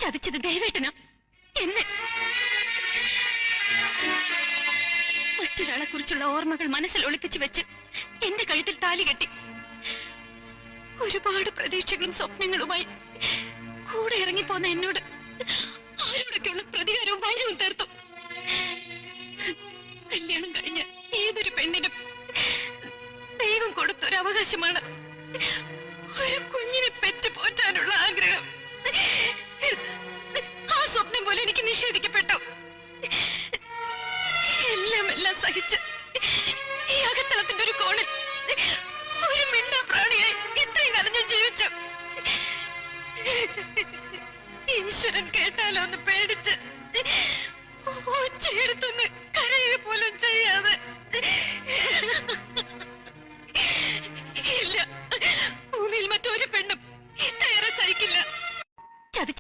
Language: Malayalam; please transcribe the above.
ചതിച്ചത് ദേവേട്ടനാ. എന്നെ മറ്റൊരാളെ കുറിച്ചുള്ള ഓർമ്മകൾ മനസ്സിൽ ഒളിപ്പിച്ചു വെച്ച് എന്റെ കഴുത്തിൽ താലി കെട്ടി. ഒരുപാട് പ്രതീക്ഷകളും സ്വപ്നങ്ങളുമായി കൂടെ ഇറങ്ങിപ്പോന്ന എന്നോട് ആരോടൊക്കെയുള്ള പ്രതികാരവും വൈരവും തീർത്തു. കല്യാണം കഴിഞ്ഞ ഏതൊരു പെണ്ണിനും ദൈവം കൊടുത്തൊരു അവകാശമാണ് ഒരു കുഞ്ഞിനെ പെറ്റുപോറ്റാനുള്ള ആഗ്രഹം. ആ സ്വപ്നം പോലെ എനിക്ക് നിഷേധിക്കപ്പെട്ടു. എല്ലാം സഹിച്ച് ഈ അകത്തളത്തിന്റെ ഒരു കോണിൽ ഒരു മിണ്ടാ പ്രാണിയായി ഇത്രയും കാലം ഞാൻ ജീവിച്ചു. ഈശ്വരൻ കേട്ടാലോ എന്ന് പേടിച്ച് ഒച്ചയെടുത്തൊന്ന് കരയുക പോലും ചെയ്യാതെ. ഇല്ല, ഭൂമിയിൽ മറ്റൊരു പെണ്ണും ഇത്രയേറെ സഹിക്കില്ല. ചതിച്ച